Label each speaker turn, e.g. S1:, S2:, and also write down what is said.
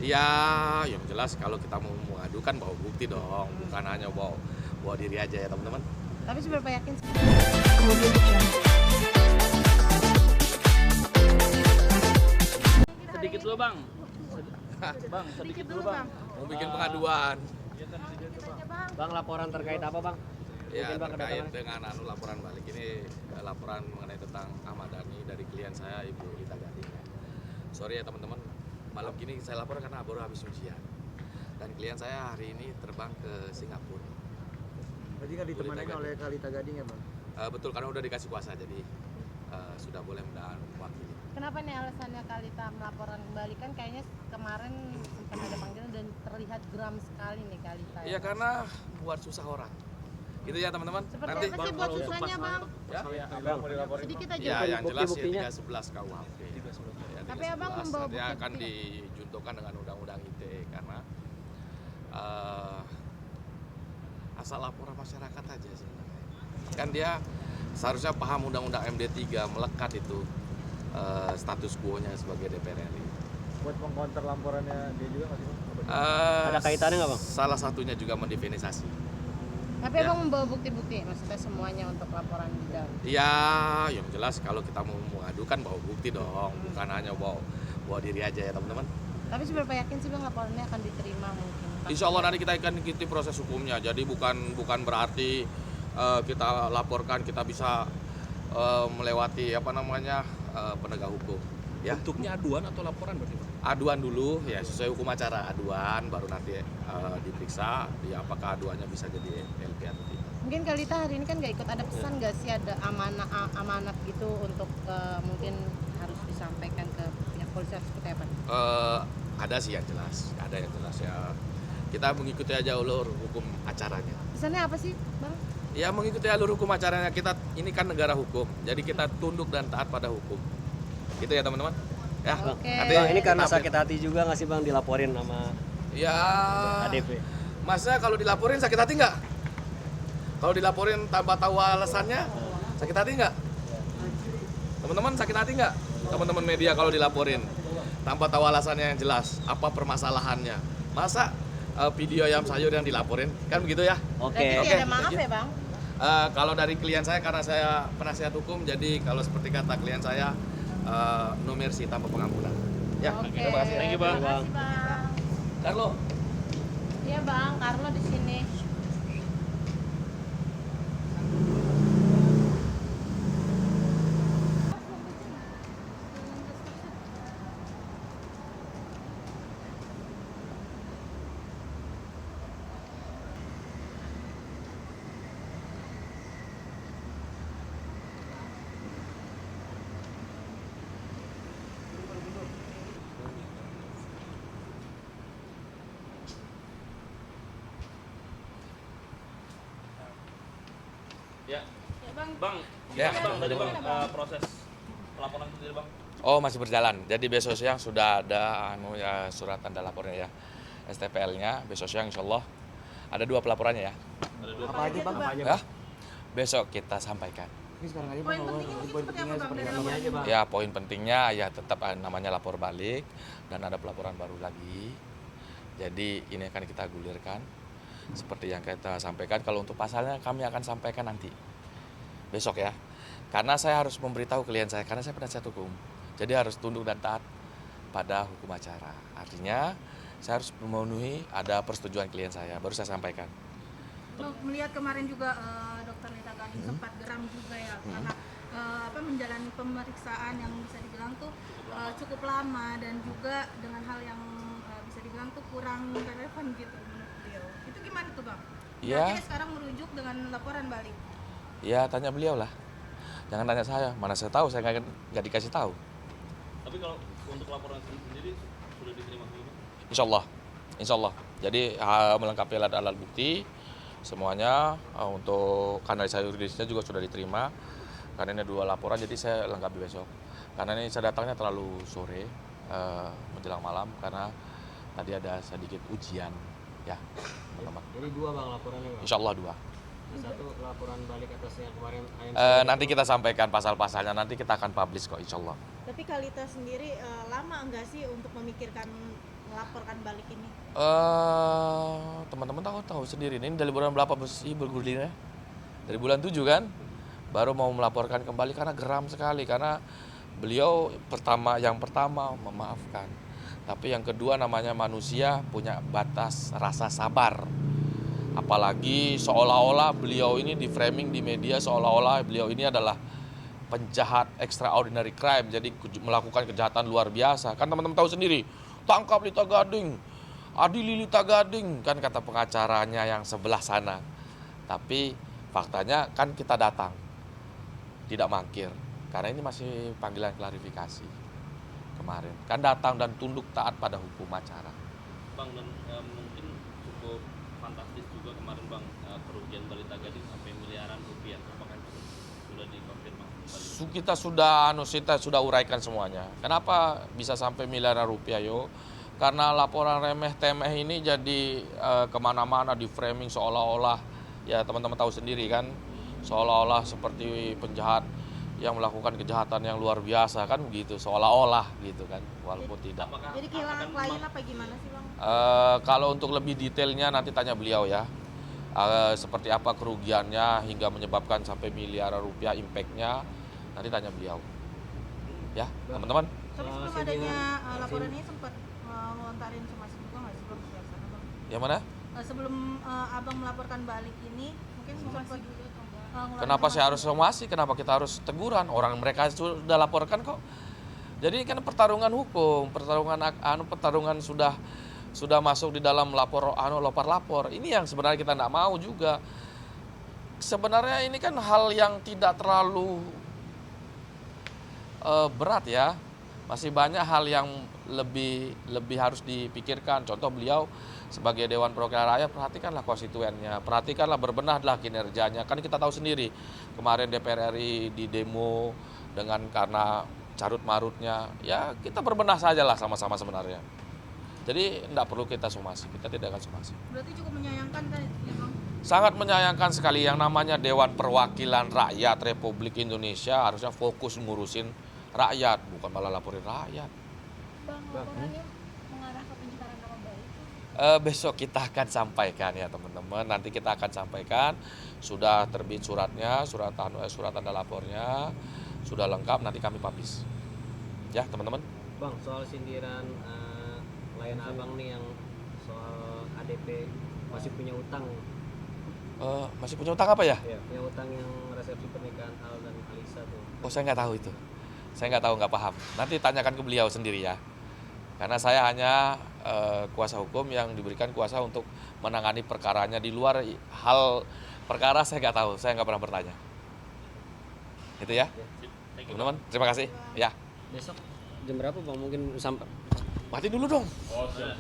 S1: Ya, yang jelas kalau kita mau mengadukan bawa bukti dong, bukan hanya bawa diri aja ya teman-teman.
S2: Tapi seberapa yakin sih?
S3: Sedikit dulu bang. Bang, sedikit dulu bang.
S1: Mau bikin pengaduan.
S4: Bang, laporan terkait apa bang?
S1: Ya,
S4: Mungkin, Bang,
S1: terkait
S4: kedatangan.
S1: dengan laporan balik ini, laporan mengenai tentang Ahmad Dhani dari klien saya Ibu Lita Gading. Sorry ya teman-teman, malam gini saya lapor karena baru habis ujian. Dan klien saya hari ini terbang ke Singapura.
S5: Berarti kan ditemani oleh Kalita Gading ya bang?
S1: Betul, karena udah dikasih kuasa, jadi sudah boleh mewakili.
S2: Kenapa nih alasannya Kalita melaporkan kembali? Kan kayaknya kemarin sempat ada panggilan dan terlihat geram sekali nih Kalita.
S1: Iya, karena buat susah orang. Gitu ya teman-teman.
S2: Seperti
S1: Nanti
S2: apa sih buat susahnya bang?
S1: ya,
S2: Sedikit aja.
S1: ya yang jelas
S4: Bukti-buktinya.
S1: ya 311 KUHP. Ya,
S2: Tapi abang
S1: 311
S2: membawa
S1: nanti akan
S2: bukti-bukti
S1: dijuntukan dengan undang-undang ITE karena asal laporan masyarakat aja sebenarnya. Kan dia seharusnya paham undang-undang MD3 melekat itu status quo-nya sebagai DPR RI.
S5: Buat mengcounter laporannya dia juga nggak sih bang?
S4: Ada kaitannya nggak bang?
S1: Salah satunya juga mendefinisiasi.
S2: Tapi
S1: Ya.
S2: abang membawa bukti-bukti, maksudnya semuanya untuk laporan bidang.
S1: Ya, yang jelas kalau kita mau mengadukan bawa bukti dong, bukan hanya bawa diri aja ya teman-teman.
S2: Tapi seberapa yakin sih bang laporannya akan diterima mungkin?
S1: Insya Allah nanti kita akan ikuti proses hukumnya. Jadi bukan berarti kita laporkan kita bisa melewati penegak hukum. Ya.
S3: Bentuknya aduan atau laporan berarti bang?
S1: Aduan dulu ya sesuai hukum acara, aduan baru nanti diperiksa ya apakah aduannya bisa jadi LP atau tidak.
S2: Mungkin Kalita hari ini kan nggak ikut, ada pesan nggak sih, ada amanat gitu untuk mungkin harus disampaikan ke pihak polisi seperti apa?
S1: Ada sih yang jelas, ada yang jelas ya. Kita mengikuti aja alur hukum acaranya.
S2: Pesannya apa sih bang?
S1: Ya mengikuti alur hukum acaranya, kita ini kan negara hukum, jadi kita tunduk dan taat pada hukum. Gitu ya teman-teman. Ya.
S2: Oke.
S1: Nanti
S4: Bang, ini karena
S1: kita update.
S4: sakit hati juga nggak sih bang dilaporin sama
S1: Ya.
S4: ADP?
S1: Masa kalau dilaporin sakit hati nggak? Kalau dilaporin tanpa tahu alasannya sakit hati nggak? Teman-teman sakit hati nggak? Teman-teman media kalau dilaporin tanpa tahu alasannya yang jelas, apa permasalahannya? Masa video ayam sayur yang dilaporin kan begitu ya?
S4: Oke.
S2: Berarti
S1: Oke.
S2: ada maaf ya bang?
S1: Kalau dari klien saya, karena saya penasihat hukum, jadi kalau seperti kata klien saya, no mercy tanpa pengampunan. Ya,
S2: Oke.
S1: terima kasih.
S3: Thank you, Bang.
S2: Terima kasih bang.
S1: Carlo.
S2: Iya bang, Carlo di sini.
S3: Ya.
S2: Bang.
S3: Bang,
S1: Ya.
S3: bang tadi bang proses laporan sendiri bang.
S1: Oh, masih berjalan. Jadi besok siang sudah ada surat tanda lapornya ya. STPL-nya besok siang insya Allah. Ada 2 pelaporannya ya.
S3: Ada dua.
S5: Apa aja bang?
S1: Ya. Besok kita sampaikan.
S5: Ini sekarang aja
S2: Poin
S5: bang,
S2: pentingnya mungkin
S5: poin
S2: seperti
S5: pentingnya
S2: apa, Bang,
S5: seperti
S2: dari
S5: apa?
S4: Ini aja bang.
S1: Ya, poin pentingnya ya tetap namanya lapor balik dan ada pelaporan baru lagi. Jadi ini akan kita gulirkan seperti yang kita sampaikan. Kalau untuk pasalnya kami akan sampaikan nanti besok ya. Karena saya harus memberitahu klien saya karena saya penasihat hukum. Jadi harus tunduk dan taat pada hukum acara. Artinya saya harus memenuhi ada persetujuan klien saya baru saya sampaikan.
S6: Melihat kemarin juga Dr. Lita Gading sempat geram juga ya karena menjalani pemeriksaan yang bisa dibilang tuh cukup lama dan juga dengan hal yang bisa dibilang tuh kurang relevan gitu menurut beliau. Itu gimana tuh bang?
S1: Iya.
S6: Berarti sekarang merujuk dengan laporan balik.
S1: Ya tanya beliau lah. Jangan tanya saya, mana saya tahu, saya nggak dikasih tahu.
S3: Tapi kalau untuk laporan sendiri sudah diterima dulu bang?
S1: Insya Allah. Jadi melengkapi alat-alat bukti semuanya untuk analisa yuridisnya juga sudah diterima. Karena ini 2 laporan, jadi saya lengkapi besok. Karena ini saya datangnya terlalu sore menjelang malam karena tadi ada sedikit ujian ya teman-teman.
S4: Jadi 2 bang laporannya bang.
S1: Insya Allah 2.
S4: Satu laporan balik atas yang kemarin
S1: Nanti kita sampaikan pasal-pasalnya, nanti kita akan publish kok insya Allah.
S7: Tapi Kalita sendiri lama enggak sih untuk memikirkan
S6: melaporkan balik ini?
S1: Teman-teman tahu sendiri ini dari bulan berapa sih bergulirnya? Dari bulan 7 kan? Baru mau melaporkan kembali karena geram sekali karena beliau yang pertama memaafkan. Tapi yang kedua namanya manusia punya batas rasa sabar. Apalagi seolah-olah beliau ini di framing di media seolah-olah beliau ini adalah penjahat extraordinary crime, jadi melakukan kejahatan luar biasa. Kan teman-teman tahu sendiri, tangkap Lita Gading, adili Lita Gading, kan kata pengacaranya yang sebelah sana. Tapi faktanya kan kita datang, tidak mangkir, karena ini masih panggilan klarifikasi kemarin. Kan datang dan tunduk taat pada hukum acara.
S3: Bang, dan mungkin cukup fantastis juga kemarin Bang, kerugian Balita Gading sampai miliaran rupiah. Apakah itu sudah dikonfirmasi?
S1: Kita sudah uraikan semuanya. Kenapa bisa sampai miliaran rupiah yo? Karena laporan remeh temeh ini jadi kemana-mana di framing seolah-olah ya teman-teman tahu sendiri kan, seolah-olah seperti penjahat yang melakukan kejahatan yang luar biasa kan begitu, seolah-olah gitu kan, walaupun tidak.
S6: Jadi kehilangan klien apa gimana sih Bang?
S1: Kalau untuk lebih detailnya nanti tanya beliau ya. Seperti apa kerugiannya hingga menyebabkan sampai miliaran rupiah impact-nya, nanti tanya beliau. Ya, teman-teman.
S6: Tapi sebelum adanya laporan ini sempat melontarin somasi juga nggak sih Bang? Biasanya, Bang?
S1: Yang mana?
S6: Sebelum Abang melaporkan balik ini, mungkin sempat juga
S1: Kenapa saya harus somasi? Kenapa kita harus teguran? Orang mereka sudah laporkan kok. Jadi kan pertarungan hukum, pertarungan sudah masuk di dalam lapor. Ini yang sebenarnya kita tidak mau juga. Sebenarnya ini kan hal yang tidak terlalu berat ya. Masih banyak hal yang lebih harus dipikirkan. Contoh beliau sebagai Dewan Perwakilan Rakyat, perhatikanlah konstituennya, perhatikanlah berbenahlah kinerjanya. Kan kita tahu sendiri kemarin DPR RI di demo dengan karena carut marutnya, ya kita berbenah sajalah sama-sama sebenarnya. Jadi tidak perlu kita somasi, kita tidak akan somasi.
S6: Berarti cukup menyayangkan kan ya Bang?
S1: Sangat menyayangkan sekali yang namanya Dewan Perwakilan Rakyat Republik Indonesia harusnya fokus ngurusin rakyat, bukan malah laporin rakyat.
S7: Bang, laporannya mengarah ke pencemaran nama baik?
S1: Besok kita akan sampaikan ya teman-teman. Nanti kita akan sampaikan sudah terbit suratnya, surat tanda lapornya sudah lengkap. Nanti kami publish. Ya teman-teman.
S4: Bang, soal sindiran klien Abang nih yang soal ADP masih punya utang.
S1: Masih punya utang apa ya?
S4: Ya, punya utang yang resepsi pernikahan Al dan Alisa tuh.
S1: Oh saya nggak tahu itu. Saya nggak tahu, nggak paham. Nanti tanyakan ke beliau sendiri ya. Karena saya hanya kuasa hukum yang diberikan kuasa untuk menangani perkaranya. Di luar hal perkara saya nggak tahu, saya nggak pernah bertanya. Itu ya, teman-teman. Terima kasih. Ya.
S4: Besok jam berapa Bang? Mungkin sampai.
S1: Mati dulu dong.
S3: Oh, siap.